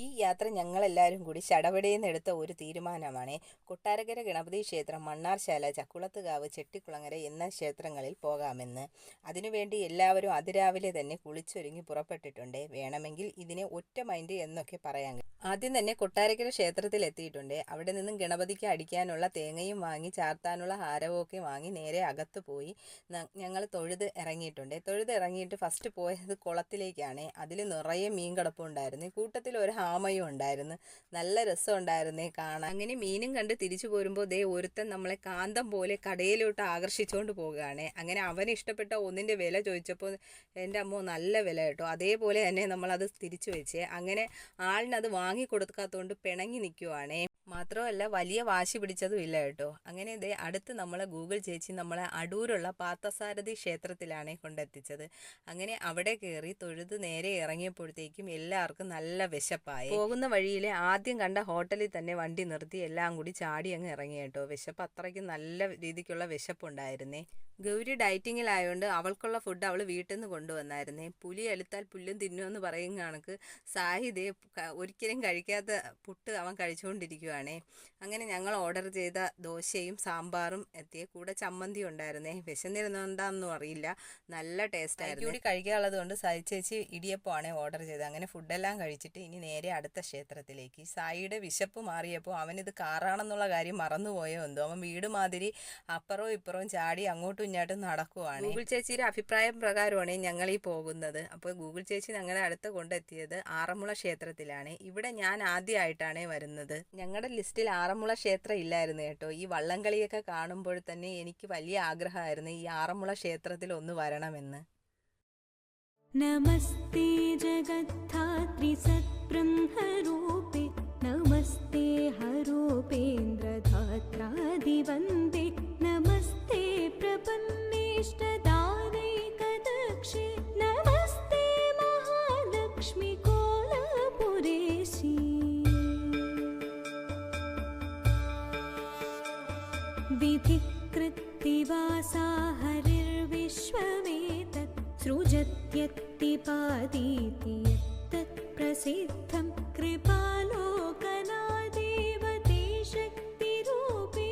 ഈ യാത്ര ഞങ്ങളെല്ലാവരും കൂടി ശടപടേന്ന് എടുത്ത ഒരു തീരുമാനമാണ്. കൊട്ടാരക്കര ഗണപതി ക്ഷേത്രം, മണ്ണാർശാല, ചക്കുളത്തുകാവ്, ചെട്ടിക്കുളങ്ങര എന്ന ക്ഷേത്രങ്ങളിൽ പോകാമെന്ന്. അതിനുവേണ്ടി എല്ലാവരും അതിരാവിലെ തന്നെ കുളിച്ചൊരുങ്ങി പുറപ്പെട്ടിട്ടുണ്ട്. വേണമെങ്കിൽ ഇതിനെ ഒറ്റ മൈൻഡ് എന്നൊക്കെ പറയാം. ആദ്യം തന്നെ കൊട്ടാരക്കര ക്ഷേത്രത്തിൽ എത്തിയിട്ടുണ്ട്. അവിടെ നിന്നും ഗണപതിക്ക് അടിക്കാനുള്ള തേങ്ങയും വാങ്ങി ചാർത്താനുള്ള ഹാരവും ഒക്കെ വാങ്ങി നേരെ അകത്ത് പോയി ഞങ്ങൾ തൊഴുത് ഇറങ്ങിയിട്ടുണ്ട്. തൊഴുത് ഇറങ്ങിയിട്ട് ഫസ്റ്റ് പോയത് കുളത്തിലേക്കാണ്. അതിൽ നിറയെ മീൻ കിടപ്പുണ്ടായിരുന്നു. കൂട്ടത്തിൽ ഒരു ആമയും ഉണ്ടായിരുന്നു. നല്ല രസമുണ്ടായിരുന്നേ കാണാൻ. അങ്ങനെ മീനും കണ്ട് തിരിച്ചു പോരുമ്പോൾ ദേ ഒരുത്തൻ നമ്മളെ കാന്തം പോലെ കടയിലോട്ട് ആകർഷിച്ചുകൊണ്ട് പോവുകയാണ്. അങ്ങനെ അവന് ഇഷ്ടപ്പെട്ട ഒന്നിൻ്റെ വില ചോദിച്ചപ്പോൾ എൻ്റെ അമ്മോ നല്ല വില കേട്ടോ. അതേപോലെ തന്നെ നമ്മളത് തിരിച്ചു വെച്ചേ. അങ്ങനെ ആളിനത് വാങ്ങി കൊടുക്കാത്തതുകൊണ്ട് പിണങ്ങി നിൽക്കുവാണേ. മാത്രമല്ല വലിയ വാശി പിടിച്ചതും ഇല്ല കേട്ടോ. അങ്ങനെ ദേ അടുത്ത് നമ്മൾ ഗൂഗിൾ ചേച്ചി നമ്മളെ അടൂരുള്ള പാർത്ഥസാരഥി ക്ഷേത്രത്തിലാണ് കൊണ്ടെത്തിച്ചത്. അങ്ങനെ അവിടെ കയറി തൊഴുത് നേരെ ഇറങ്ങിയപ്പോഴത്തേക്കും എല്ലാവർക്കും നല്ല വിശപ്പായി. പോകുന്ന വഴിയിലെ ആദ്യം കണ്ട ഹോട്ടലിൽ തന്നെ വണ്ടി നിർത്തി എല്ലാം കൂടി ചാടി അങ്ങ് ഇറങ്ങി കേട്ടോ. വിശപ്പ് അത്രയ്ക്ക് നല്ല രീതിക്കുള്ള വിശപ്പുണ്ടായിരുന്നേ. ഗൗരി ഡയറ്റിങ്ങിലായതുകൊണ്ട് അവൾക്കുള്ള ഫുഡ് അവൾ വീട്ടിൽ നിന്ന് കൊണ്ടുവന്നായിരുന്നേ. പുലി അലുത്താൽ പുല്ലും തിന്നുമെന്ന് പറയും കണക്ക് സാഹിദേ ഒരിക്കലും കഴിക്കാത്ത പുട്ട് അവൻ കഴിച്ചുകൊണ്ടിരിക്കുകയാണേ. അങ്ങനെ ഞങ്ങൾ ഓർഡർ ചെയ്ത ദോശയും സാമ്പാറും എത്തിയ കൂടെ ചമ്മന്തി ഉണ്ടായിരുന്നേ. വിശന്നിരുന്നെന്താണെന്നും അറിയില്ല, നല്ല ടേസ്റ്റായിരുന്നു. കൂടി കഴിക്കാനുള്ളത് കൊണ്ട് സായി ചേച്ചി ഇടിയപ്പമാണ് ഓർഡർ ചെയ്തത്. അങ്ങനെ ഫുഡെല്ലാം കഴിച്ചിട്ട് ഇനി നേരെ അടുത്ത ക്ഷേത്രത്തിലേക്ക്. സായിയുടെ വിശപ്പ് മാറിയപ്പോൾ അവനിത് കാറാണെന്നുള്ള കാര്യം മറന്നുപോയോ എന്തോ. അവൻ വീട് മാതിരി അപ്പുറവും ഇപ്പുറവും ചാടി അങ്ങോട്ടും ഇങ്ങോട്ടും നടക്കുവാണ്. ഗൂഗിൾ ചേച്ചിയുടെ അഭിപ്രായം പ്രകാരമാണ് ഞങ്ങൾ ഈ പോകുന്നത്. അപ്പോൾ ഗൂഗിൾ ചേച്ചി ഞങ്ങളെ അടുത്ത് കൊണ്ടെത്തിയത് ആറന്മുള ക്ഷേത്രത്തിലാണ്. ഇവിടെ ഞാൻ ആദ്യമായിട്ടാണ് വരുന്നത്. ഞങ്ങളുടെ ലിസ്റ്റിൽ ആറന്മുള ക്ഷേത്രം ഇല്ലായിരുന്നു കേട്ടോ. ഈ വള്ളംകളിയൊക്കെ കാണുമ്പോൾ തന്നെ എനിക്ക് വലിയ ആഗ്രഹമായിരുന്നു ഈ ആറന്മുള ക്ഷേത്രത്തിൽ ഒന്ന് വരണമെന്ന്. നമസ്തേ ജഗദ്ധാത്രി സത്ബ്രഹ്മരൂപേ നമസ്തേ ഹരൂപേന്ദ്രധാത്രാദിവന്ദേ നമസ്തേ പ്രപന്നേഷ്ടദാനൈകദക്ഷേ നമസ്തേ മഹാലക്ഷ്മി കോലപുരേശി. വിധികൃത്തിവാസാ ഹരിർവിശ്വമേതത് സൃജത്യത്തിപാദീതി യത്തത് പ്രസിദ്ധം കൃപാലോകനാദേവ തേ ശക്തിരൂപേ.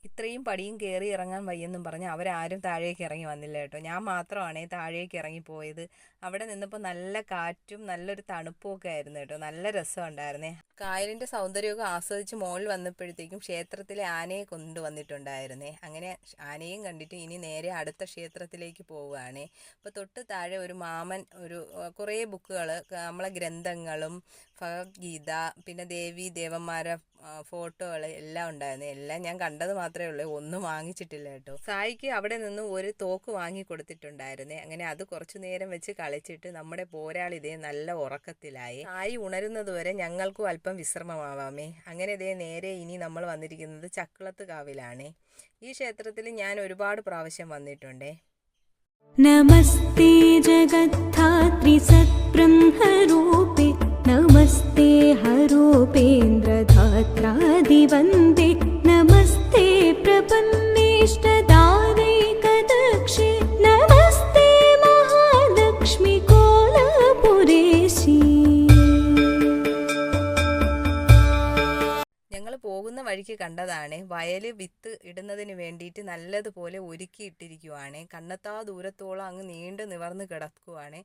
ഇത്രയും പടിയും കയറി ഇറങ്ങാൻ വയ്യെന്നും പറഞ്ഞ് അവരാരും താഴേക്ക് ഇറങ്ങി വന്നില്ല കേട്ടോ. ഞാൻ മാത്രമാണ് താഴേക്ക് ഇറങ്ങിപ്പോയത്. അവിടെ നിന്നപ്പോൾ നല്ല കാറ്റും നല്ലൊരു തണുപ്പും ഒക്കെ ആയിരുന്നു കേട്ടോ. നല്ല രസമുണ്ടായിരുന്നേ. കായലിൻ്റെ സൗന്ദര്യമൊക്കെ ആസ്വദിച്ച് മുകളിൽ വന്നപ്പോഴത്തേക്കും ക്ഷേത്രത്തിലെ ആനയെ കൊണ്ടുവന്നിട്ടുണ്ടായിരുന്നേ. അങ്ങനെ ആനയും കണ്ടിട്ട് ഇനി നേരെ അടുത്ത ക്ഷേത്രത്തിലേക്ക് പോവുകയാണ്. അപ്പോൾ തൊട്ട് താഴെ ഒരു മാമൻ കുറേ ബുക്കുകൾ, നമ്മളെ ഗ്രന്ഥങ്ങളും ഭഗവത്ഗീത, പിന്നെ ദേവി ദേവന്മാരെ ഫോട്ടോകൾ എല്ലാം ഉണ്ടായിരുന്നു. എല്ലാം ഞാൻ കണ്ടത് മാത്രമേ ഉള്ളൂ, ഒന്നും വാങ്ങിച്ചിട്ടില്ല കേട്ടോ. സായിക്ക് അവിടെ നിന്ന് ഒരു തോക്ക് വാങ്ങി കൊടുത്തിട്ടുണ്ടായിരുന്നേ. അങ്ങനെ അത് കുറച്ചു നേരം വെച്ച് കളിച്ചിട്ട് നമ്മുടെ പോരാളിതേ നല്ല ഉറക്കത്തിലായി. സായി ഉണരുന്നത് വരെ ഞങ്ങൾക്കും അല്പം വിശ്രമമാവാമേ. അങ്ങനെ ഇതേ നേരെ ഇനി നമ്മൾ വന്നിരിക്കുന്നത് ചക്കുളത്ത് കാവിലാണ്. ഈ ക്ഷേത്രത്തിൽ ഞാൻ ഒരുപാട് പ്രാവശ്യം വന്നിട്ടുണ്ടേ. നമസ്തേ ജഗദ്ധാത്രി സത്ബ്രഹ്മരൂപേ നമസ്തേ ഹരൂപേന്ദ്രധാത്രാദിവന്ദേ നമസ്തേ പ്രപന്നേഷ്ടദാനൈകദക്ഷേ നമസ്തേ മഹാലക്ഷ്മി കോലപുരേശി. ഞങ്ങൾ പോകുന്ന വഴിക്ക് കണ്ടതാണ് വയൽ വിത്ത് ഇടുന്നതിന് വേണ്ടിയിട്ട് നല്ലതുപോലെ ഒരുക്കിയിട്ടിരിക്കുവാണ്. കണ്ണെത്താ ദൂരത്തോളം അങ്ങ് നീണ്ടു നിവർന്ന് കിടക്കുവാണ്.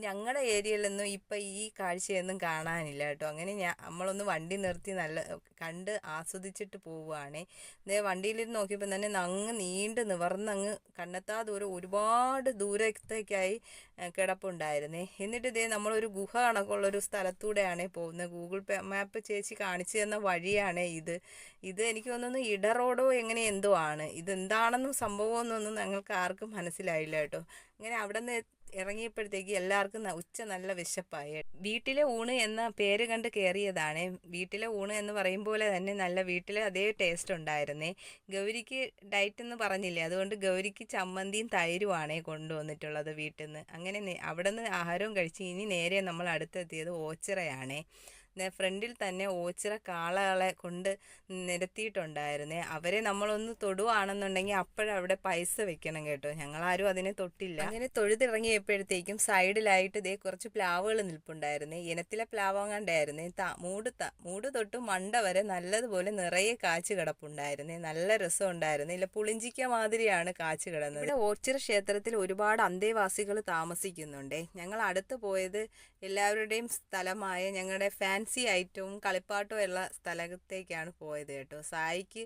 ഞങ്ങളുടെ ഏരിയയിലൊന്നും ഇപ്പം ഈ കാഴ്ചയൊന്നും കാണാനില്ല കേട്ടോ. അങ്ങനെ നമ്മളൊന്ന് വണ്ടി നിർത്തി നല്ല കണ്ട് ആസ്വദിച്ചിട്ട് പോവുകയാണ്. വണ്ടിയിലിരുന്ന് നോക്കിയപ്പോൾ തന്നെ അങ്ങ് നീണ്ടു നിവർന്നങ്ങ് കണ്ണെത്താ ദൂരം ഒരുപാട് ദൂരത്തേക്കായി കിടപ്പുണ്ടായിരുന്നേ. എന്നിട്ട് ഇതേ നമ്മളൊരു ഗുഹ കണക്കുള്ളൊരു സ്ഥലത്തൂടെയാണ് പോകുന്നത്. ഗൂഗിൾ മാപ്പ് ചേച്ചി കാണിച്ചു തന്ന വഴിയാണ് ഇത് എനിക്ക് തോന്നുന്നു ഇട റോഡോ എങ്ങനെ എന്തോ ആണ്. ഇതെന്താണെന്നും സംഭവമൊന്നും ഞങ്ങൾക്ക് ആർക്കും മനസ്സിലായില്ല കേട്ടോ. അങ്ങനെ അവിടെ നിന്ന് ഇറങ്ങിയപ്പോഴത്തേക്ക് എല്ലാവർക്കും ഉച്ച നല്ല വിശപ്പായി. വീട്ടിലെ ഊണ് എന്ന പേര് കണ്ട് കയറിയതാണ്. വീട്ടിലെ ഊണ് എന്ന് പറയും പോലെ തന്നെ നല്ല വീട്ടിലെ അതേ ടേസ്റ്റ് ഉണ്ടായിരുന്നേ. ഗൗരിക്ക് ഡയറ്റ് എന്ന് പറഞ്ഞില്ലേ, അതുകൊണ്ട് ഗൗരിക്ക് ചമ്മന്തിയും തൈരുമാണ് കൊണ്ടുവന്നിട്ടുള്ളത് വീട്ടിൽ നിന്ന്. അങ്ങനെ അവിടെ നിന്ന് ആഹാരവും കഴിച്ച് ഇനി നേരെ നമ്മൾ അടുത്തെത്തിയത് ഓച്ചിറയാണ്. ഫ്രണ്ടിൽ തന്നെ ഓച്ചിറ കാളകളെ കൊണ്ട് നിരത്തിയിട്ടുണ്ടായിരുന്നേ. അവരെ നമ്മളൊന്ന് തൊടുവാണെന്നുണ്ടെങ്കിൽ അപ്പോഴവിടെ പൈസ വെക്കണം കേട്ടോ. ഞങ്ങളാരും അതിനെ തൊട്ടില്ല. അങ്ങനെ തൊഴുതിറങ്ങിയപ്പോഴത്തേക്കും സൈഡിലായിട്ട് ഇതേ കുറച്ച് പ്ലാവുകൾ നിൽപ്പുണ്ടായിരുന്നേ. ഇനത്തിലെ പ്ലാവങ്ങാണ്ടായിരുന്നേ. മൂട് തൊട്ട് മണ്ട വരെ നല്ലതുപോലെ നിറയെ കാച്ചു കിടപ്പുണ്ടായിരുന്നേ. നല്ല രസമുണ്ടായിരുന്നു. ഇല്ല പുളിഞ്ചിക്ക മാതിരിയാണ് കാച്ചു കിടന്നത്. ഇവിടെ ഓച്ചിറ ക്ഷേത്രത്തിൽ ഒരുപാട് അന്തേവാസികൾ താമസിക്കുന്നുണ്ടേ. ഞങ്ങൾ അടുത്ത് പോയത് എല്ലാവരുടെയും സ്ഥലമായ ഞങ്ങളുടെ ഫാൻസി ഐറ്റവും കളിപ്പാട്ടവും ഉള്ള സ്ഥലത്തേക്കാണ് പോയത് കേട്ടോ. സായിക്ക്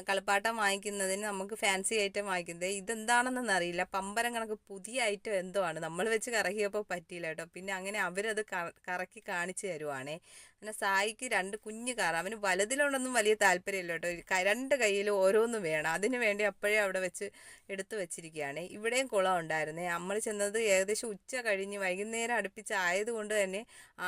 കളിപ്പാട്ടം വാങ്ങിക്കുന്നതിന് നമുക്ക് ഫാൻസി ഐറ്റം വാങ്ങിക്കുന്നത് ഇതെന്താണെന്നൊന്നും അറിയില്ല. പമ്പരം കണക്ക് പുതിയ ഐറ്റം എന്തോ ആണ്. നമ്മൾ വെച്ച് കറക്കിയപ്പോൾ പറ്റിയില്ല കേട്ടോ. പിന്നെ അങ്ങനെ അവരത് കറക്കി കാണിച്ചു തരുവാണേ. അങ്ങനെ സായിക്ക് 2 കുഞ്ഞു കാർ, അവന് വലുതിലോടൊന്നും വലിയ താല്പര്യമില്ല കേട്ടോ. 2 കയ്യിലും ഓരോന്നും വേണം. അതിന് വേണ്ടി അപ്പോഴേ അവിടെ വെച്ച് എടുത്തു വെച്ചിരിക്കുകയാണ്. ഇവിടെയും കുളം ഉണ്ടായിരുന്നേ. നമ്മൾ ചെന്നത് ഏകദേശം ഉച്ച കഴിഞ്ഞ് വൈകുന്നേരം അടുപ്പിച്ചായതുകൊണ്ട് തന്നെ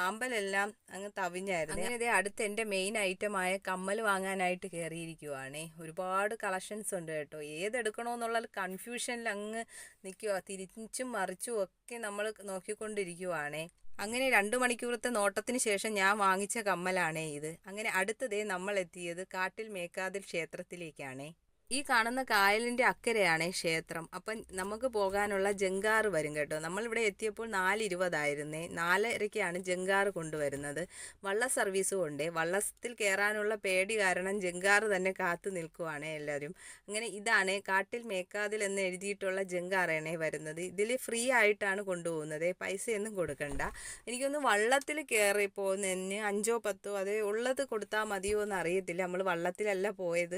ആമ്പലെല്ലാം അങ്ങ് തവിഞ്ഞായിരുന്നു. അങ്ങനെ ഇതേ അടുത്ത് എൻ്റെ മെയിൻ ഐറ്റമായ കമ്മൽ വാങ്ങാനായിട്ട് കയറിയിരിക്കുവാണേ. ഒരുപാട് കളക്ഷൻസ് ഉണ്ട് കേട്ടോ. ഏതെടുക്കണമെന്നുള്ള കൺഫ്യൂഷനിൽ അങ്ങ് നിൽക്കുക. തിരിച്ചും മറിച്ചും ഒക്കെ നമ്മൾ നോക്കിക്കൊണ്ടിരിക്കുവാണേ. അങ്ങനെ 2 മണിക്കൂറത്തെ നോട്ടത്തിന് ശേഷം ഞാൻ വാങ്ങിച്ച കമ്മലാണേ ഇത്. അങ്ങനെ അടുത്തതേ നമ്മൾ എത്തിയത് കാട്ടിൽ മേക്കാതിൽ ക്ഷേത്രത്തിലേക്കാണേ. ഈ കാണുന്ന കായലിൻ്റെ അക്കരെയാണ് ക്ഷേത്രം. അപ്പം നമുക്ക് പോകാനുള്ള ജങ്കാറ് വരും കേട്ടോ. നമ്മളിവിടെ എത്തിയപ്പോൾ 4:20 4:30ക്കാണ് ജങ്കാറ് കൊണ്ടുവരുന്നത്. വള്ള സർവീസും ഉണ്ട്. വള്ളത്തിൽ കയറാനുള്ള പേടി കാരണം ജങ്കാറ് തന്നെ കാത്തു നിൽക്കുവാണ് എല്ലാവരും. അങ്ങനെ ഇതാണ് കാട്ടിൽ മേക്കാതിൽ എന്ന് എഴുതിയിട്ടുള്ള ജങ്കാറാണ് വരുന്നത്. ഇതിൽ ഫ്രീ ആയിട്ടാണ് കൊണ്ടുപോകുന്നത്. പൈസയൊന്നും കൊടുക്കണ്ട. എനിക്കൊന്ന് വള്ളത്തിൽ കയറി പോകുന്നതിന് 5 or 10 അതേ ഉള്ളത് കൊടുത്താൽ മതിയോ എന്ന് അറിയത്തില്ല. നമ്മൾ വള്ളത്തിലല്ല പോയത്,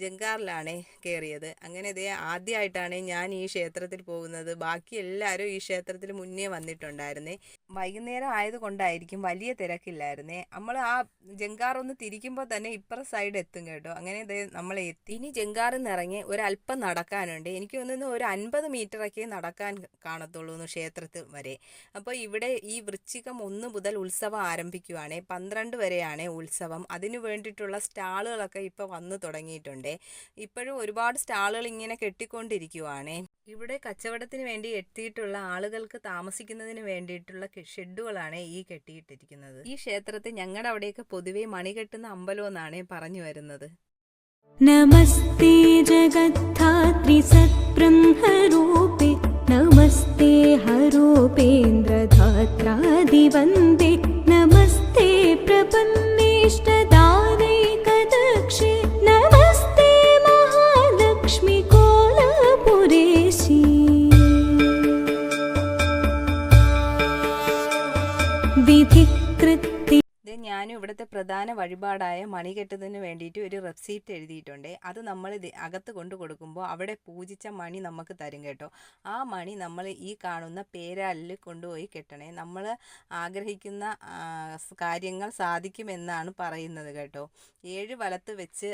ജങ്കാറിലാണ് കയറിയത്. അങ്ങനെ ഇതേ ആദ്യമായിട്ടാണ് ഞാൻ ഈ ക്ഷേത്രത്തിൽ പോകുന്നത്. ബാക്കി എല്ലാവരും ഈ ക്ഷേത്രത്തിൽ മുന്നേ വന്നിട്ടുണ്ടായിരുന്നേ. വൈകുന്നേരം ആയതുകൊണ്ടായിരിക്കും വലിയ തിരക്കില്ലായിരുന്നേ. നമ്മൾ ആ ജങ്കാറൊന്ന് തിരിക്കുമ്പോൾ തന്നെ ഇപ്പുറ സൈഡ് എത്തും കേട്ടോ. അങ്ങനെ ഇതേ നമ്മൾ എത്തി. ഇനി ജങ്കാറിൽ നിന്ന് ഇറങ്ങി ഒരല്പം നടക്കാനുണ്ട്. എനിക്ക് തോന്നുന്നു ഒരു 50 മീറ്ററൊക്കെ നടക്കാൻ കാണത്തുള്ളൂ ക്ഷേത്രത്തിൽ വരെ. അപ്പോൾ ഇവിടെ ഈ വൃശ്ചികം 1 മുതൽ ഉത്സവം ആരംഭിക്കുവാണ്. 12 വരെയാണ് ഉത്സവം. അതിനു വേണ്ടിയിട്ടുള്ള സ്റ്റാളുകളൊക്കെ ഇപ്പോൾ വന്നു തുടങ്ങിയിട്ടുണ്ട്. ഇപ്പോഴും ഒരുപാട് സ്റ്റാളുകൾ ഇങ്ങനെ കെട്ടിക്കൊണ്ടിരിക്കുവാണേ. ഇവിടെ കച്ചവടത്തിന് വേണ്ടി എത്തിയിട്ടുള്ള ആളുകൾക്ക് താമസിക്കുന്നതിന് വേണ്ടിയിട്ടുള്ള ഷെഡുകളാണ് ഈ കെട്ടിയിട്ടിരിക്കുന്നത്. ഈ ക്ഷേത്രത്തിൽ ഞങ്ങളുടെ അവിടെയൊക്കെ പൊതുവെ മണി കെട്ടുന്ന അമ്പലം എന്നാണ് പറഞ്ഞു വരുന്നത്. നമസ്തേ ജഗദ്ധാത്രി സത്ബ്രഹ്മരൂപേ നമസ്തേ ഹരൂപേന്ദ്രധാത്രാദിവന്ദേ നമസ്തേ പ്രപന്നേഷ്ടദാനൈകദക്ഷേ നമസ്തേ മഹാലക്ഷ്മി കോലപുരേശി. വിധികൃത്യ ഞാനും ഇവിടുത്തെ പ്രധാന വഴിപാടായ മണി കെട്ടുന്നതിന് വേണ്ടിയിട്ട് ഒരു റെസിപ്റ്റ് എഴുതിയിട്ടുണ്ട്. അത് നമ്മൾ അകത്ത് കൊണ്ടു കൊടുക്കുമ്പോൾ അവിടെ പൂജിച്ച മണി നമുക്ക് തരും കേട്ടോ. ആ മണി നമ്മൾ ഈ കാണുന്ന പേരാലിൽ കൊണ്ടുപോയി കെട്ടണേ. നമ്മൾ ആഗ്രഹിക്കുന്ന കാര്യങ്ങൾ സാധിക്കുമെന്നാണ് പറയുന്നത് കേട്ടോ. 7 വലത്ത് വെച്ച്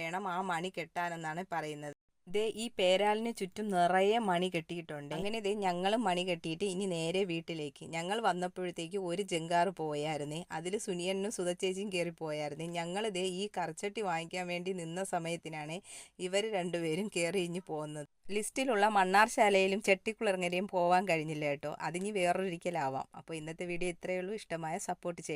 വേണം ആ മണി കെട്ടാനെന്നാണ് പറയുന്നത്. ദേ ഈ പേരാലിന് ചുറ്റും നിറയെ മണി കെട്ടിയിട്ടുണ്ട്. അങ്ങനെ ദേ ഞങ്ങളും മണി കെട്ടിയിട്ട് ഇനി നേരെ വീട്ടിലേക്ക്. ഞങ്ങൾ വന്നപ്പോഴത്തേക്ക് ഒരു ജങ്കാറ് പോയായിരുന്നേ. അതിൽ സുനിയനും സുധച്ചേച്ചിയും കയറി പോയായിരുന്നേ. ഞങ്ങൾ ദേ ഈ കറിച്ചട്ടി വാങ്ങിക്കാൻ വേണ്ടി നിന്ന സമയത്തിനാണ് ഇവർ 2 പേരും കയറി ഇഞ്ഞ് പോകുന്നത്. ലിസ്റ്റിലുള്ള മണ്ണാർശാലയിലും ചെട്ടിക്കുളങ്ങരയും പോകാൻ കഴിഞ്ഞില്ല കേട്ടോ. അതിനി വേറൊരിക്കലാവാം. അപ്പോൾ ഇന്നത്തെ വീഡിയോ ഇത്രയേ ഉള്ളൂ. ഇഷ്ടമായ സപ്പോർട്ട് ചെയ്യും.